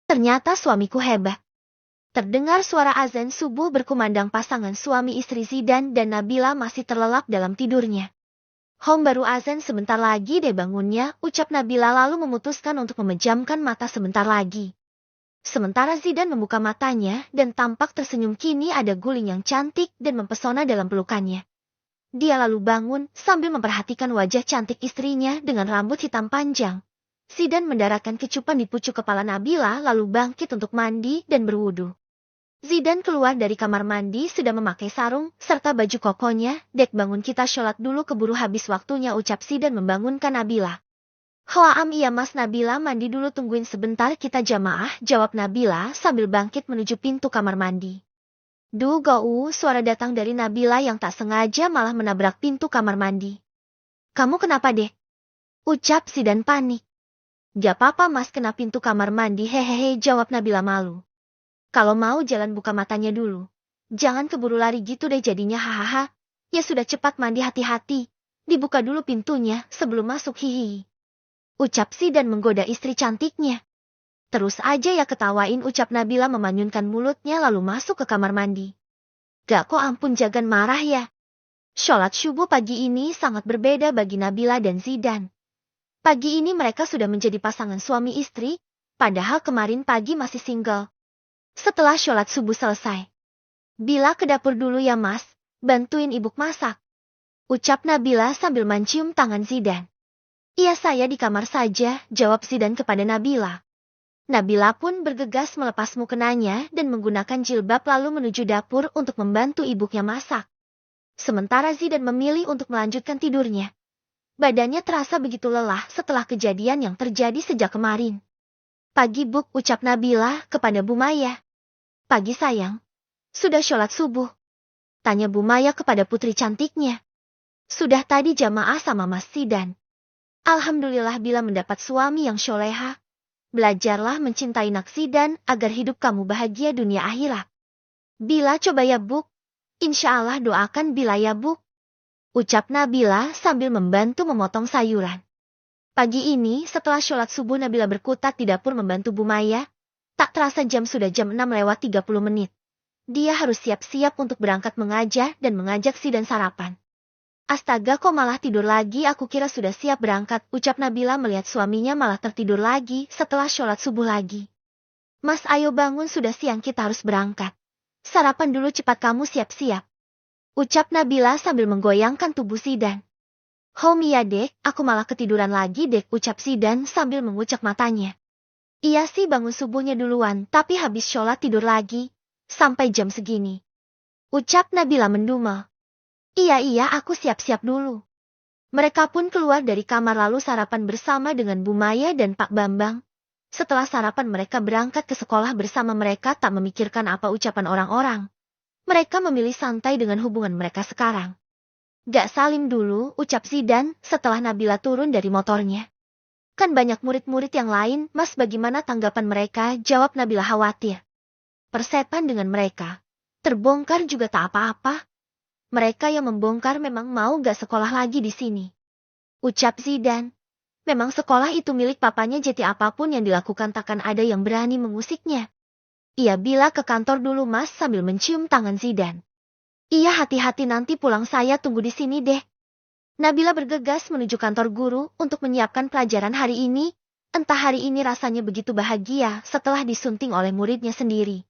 Ternyata suamiku hebat. Terdengar suara azan subuh berkumandang, pasangan suami istri Zidan dan Nabila masih terlelap dalam tidurnya. Baru azan sebentar lagi deh bangunnya, ucap Nabila lalu memutuskan untuk memejamkan mata sebentar lagi. Sementara Zidan membuka matanya dan tampak tersenyum, kini ada guling yang cantik dan mempesona dalam pelukannya. Dia lalu bangun sambil memperhatikan wajah cantik istrinya dengan rambut hitam panjang. Zidan mendaratkan kecupan di pucuk kepala Nabila lalu bangkit untuk mandi dan berwudu. Zidan keluar dari kamar mandi sudah memakai sarung serta baju kokonya. Dek, bangun kita sholat dulu, keburu habis waktunya, ucap Zidan membangunkan Nabila. Hoam, iya mas, Nabila mandi dulu, tungguin sebentar kita jamaah, jawab Nabila sambil bangkit menuju pintu kamar mandi. Duh gou, suara datang dari Nabila yang tak sengaja malah menabrak pintu kamar mandi. Kamu kenapa dek? Ucap Zidan panik. Gak apa-apa mas, kena pintu kamar mandi, hehehe, jawab Nabila malu. Kalau mau jalan buka matanya dulu. Jangan keburu lari gitu deh jadinya, hahaha. Ya sudah, cepat mandi, hati-hati. Dibuka dulu pintunya sebelum masuk, hihi. Ucap Zidan menggoda istri cantiknya. Terus aja ya ketawain, ucap Nabila memanyunkan mulutnya lalu masuk ke kamar mandi. Gak kok, ampun Jagan marah ya. Sholat subuh pagi ini sangat berbeda bagi Nabila dan Zidan. Pagi ini mereka sudah menjadi pasangan suami istri, padahal kemarin pagi masih single. Setelah sholat subuh selesai. Bila ke dapur dulu ya mas, bantuin ibu masak. Ucap Nabila sambil mencium tangan Zidan. Iya, saya di kamar saja, jawab Zidan kepada Nabila. Nabila pun bergegas melepas mukenanya dan menggunakan jilbab lalu menuju dapur untuk membantu ibunya masak. Sementara Zidan memilih untuk melanjutkan tidurnya. Badannya terasa begitu lelah setelah kejadian yang terjadi sejak kemarin. Pagi Buk, ucap Nabila kepada Bu Maya. Pagi sayang. Sudah sholat subuh? Tanya Bu Maya kepada putri cantiknya. Sudah tadi jamaah sama Mas Zidan. Alhamdulillah, bila mendapat suami yang syoleha. Belajarlah mencintai Nak Zidan agar hidup kamu bahagia dunia akhirat. Bila coba ya Buk. Insya Allah doakan Bila ya Buk. Ucap Nabila sambil membantu memotong sayuran. Pagi ini setelah sholat subuh Nabila berkutat di dapur membantu Bu Maya. Tak terasa jam sudah jam 6:30. Dia harus siap-siap untuk berangkat mengajar dan mengajak Zidan sarapan. Astaga, kok malah tidur lagi, aku kira sudah siap berangkat, ucap Nabila melihat suaminya malah tertidur lagi setelah sholat subuh lagi. Mas, ayo bangun, sudah siang, kita harus berangkat. Sarapan dulu, cepat kamu siap-siap. Ucap Nabila sambil menggoyangkan tubuh Zidan. Iya dek, aku malah ketiduran lagi dek, ucap Zidan sambil mengucek matanya. Iya sih, bangun subuhnya duluan, tapi habis sholat tidur lagi. Sampai jam segini. Ucap Nabila mendumel. Iya, aku siap-siap dulu. Mereka pun keluar dari kamar lalu sarapan bersama dengan Bu Maya dan Pak Bambang. Setelah sarapan mereka berangkat ke sekolah bersama, mereka tak memikirkan apa ucapan orang-orang. Mereka memilih santai dengan hubungan mereka sekarang. Gak salim dulu, ucap Zidan setelah Nabila turun dari motornya. Kan banyak murid-murid yang lain, mas, bagaimana tanggapan mereka, jawab Nabila khawatir. Persetan dengan mereka. Terbongkar juga tak apa-apa. Mereka yang membongkar memang mau gak sekolah lagi di sini. Ucap Zidan. Memang sekolah itu milik papanya, jadi apapun yang dilakukan takkan ada yang berani mengusiknya. Iya, bila ke kantor dulu mas, sambil mencium tangan Zidan. Iya, hati-hati, nanti pulang saya tunggu di sini deh. Nabila bergegas menuju kantor guru untuk menyiapkan pelajaran hari ini. Entah hari ini rasanya begitu bahagia setelah disunting oleh muridnya sendiri.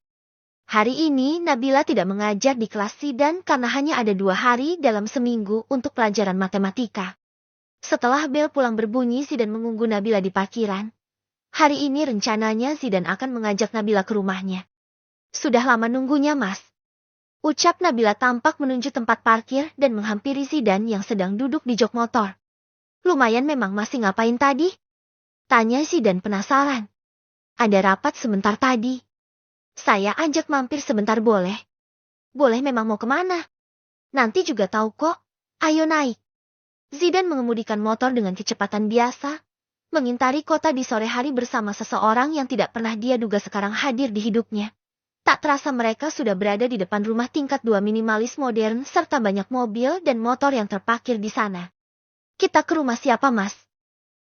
Hari ini Nabila tidak mengajar di kelas Zidan karena hanya ada 2 hari dalam seminggu untuk pelajaran matematika. Setelah bel pulang berbunyi, Zidan menunggu Nabila di parkiran. Hari ini rencananya Zidan akan mengajak Nabila ke rumahnya. Sudah lama nunggunya mas. Ucap Nabila tampak menuju tempat parkir dan menghampiri Zidan yang sedang duduk di jok motor. Lumayan memang, masih ngapain tadi? Tanya Zidan penasaran. Ada rapat sebentar tadi. Saya ajak mampir sebentar boleh? Boleh, memang mau kemana? Nanti juga tahu kok. Ayo naik. Zidan mengemudikan motor dengan kecepatan biasa. Mengintari kota di sore hari bersama seseorang yang tidak pernah dia duga sekarang hadir di hidupnya. Tak terasa mereka sudah berada di depan rumah tingkat 2 minimalis modern serta banyak mobil dan motor yang terparkir di sana. Kita ke rumah siapa mas?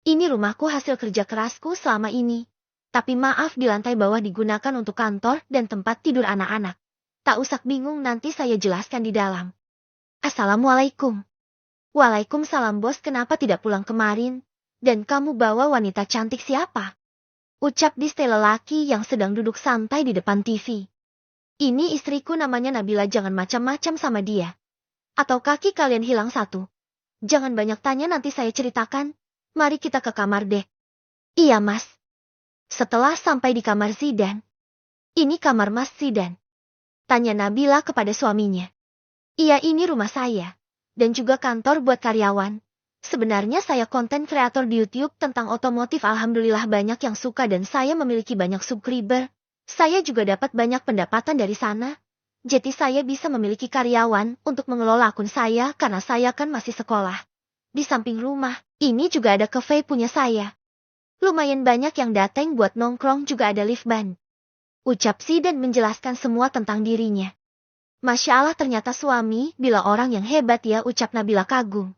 Ini rumahku, hasil kerja kerasku selama ini. Tapi maaf, di lantai bawah digunakan untuk kantor dan tempat tidur anak-anak. Tak usah bingung, nanti saya jelaskan di dalam. Assalamualaikum. Waalaikumsalam bos, kenapa tidak pulang kemarin? Dan kamu bawa wanita cantik siapa? Ucap distel lelaki yang sedang duduk santai di depan TV. Ini istriku, namanya Nabila, jangan macam-macam sama dia. Atau kaki kalian hilang satu. Jangan banyak tanya, nanti saya ceritakan. Mari kita ke kamar deh. Iya mas. Setelah sampai di kamar Zidan. Ini kamar Mas Zidan? Tanya Nabila kepada suaminya. Iya, ini rumah saya. Dan juga kantor buat karyawan. Sebenarnya saya konten kreator di YouTube tentang otomotif. Alhamdulillah banyak yang suka dan saya memiliki banyak subscriber. Saya juga dapat banyak pendapatan dari sana. Jadi saya bisa memiliki karyawan untuk mengelola akun saya karena saya kan masih sekolah. Di samping rumah, ini juga ada cafe punya saya. Lumayan banyak yang datang buat nongkrong, juga ada lift ban. Ucap Zidan menjelaskan semua tentang dirinya. Masya Allah, ternyata suami Bila orang yang hebat ya, ucap Nabila kagum.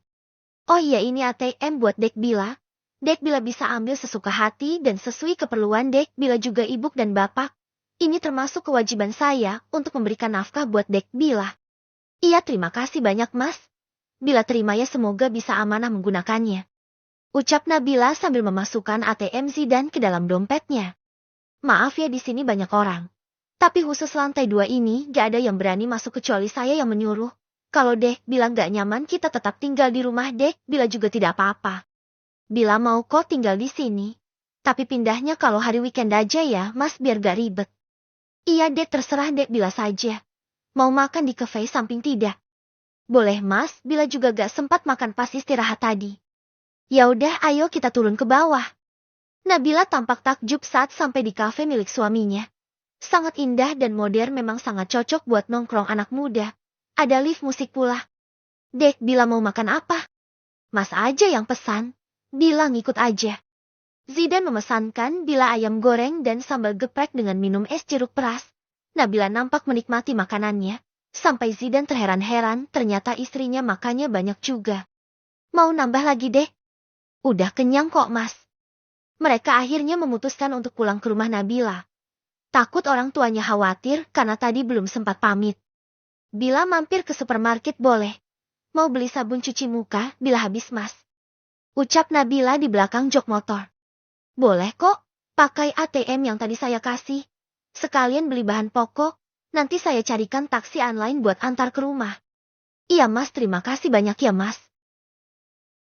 Oh iya, ini ATM buat Dek Bila. Dek Bila bisa ambil sesuka hati dan sesuai keperluan Dek Bila juga ibu dan bapak. Ini termasuk kewajiban saya untuk memberikan nafkah buat Dek Bila. Iya, terima kasih banyak mas. Bila terima ya, semoga bisa amanah menggunakannya. Ucap Nabila sambil memasukkan ATM Zidan ke dalam dompetnya. Maaf ya, di sini banyak orang. Tapi khusus lantai 2 ini gak ada yang berani masuk kecuali saya yang menyuruh. Kalau Dek bilang gak nyaman, kita tetap tinggal di rumah Dek Bila juga tidak apa-apa. Bila mau kok tinggal di sini. Tapi pindahnya kalau hari weekend aja ya mas, biar gak ribet. Iya Dek, terserah Dek Bila saja. Mau makan di cafe samping tidak? Boleh mas, Bila juga gak sempat makan pas istirahat tadi. Ya udah, ayo kita turun ke bawah. Nabila tampak takjub saat sampai di kafe milik suaminya. Sangat indah dan modern, memang sangat cocok buat nongkrong anak muda. Ada live musik pula. Dek, Bila mau makan apa? Mas aja yang pesan. Bila ngikut aja. Zidan memesankan Bila ayam goreng dan sambal geprek dengan minum es jeruk peras. Nabila nampak menikmati makanannya. Sampai Zidan terheran-heran, ternyata istrinya makannya banyak juga. Mau nambah lagi Dek? Udah kenyang kok mas. Mereka akhirnya memutuskan untuk pulang ke rumah Nabila. Takut orang tuanya khawatir karena tadi belum sempat pamit. Bila mampir ke supermarket boleh. Mau beli sabun cuci muka bila habis mas. Ucap Nabila di belakang jok motor. Boleh kok, pakai ATM yang tadi saya kasih. Sekalian beli bahan pokok, nanti saya carikan taksi online buat antar ke rumah. Iya mas, terima kasih banyak ya mas.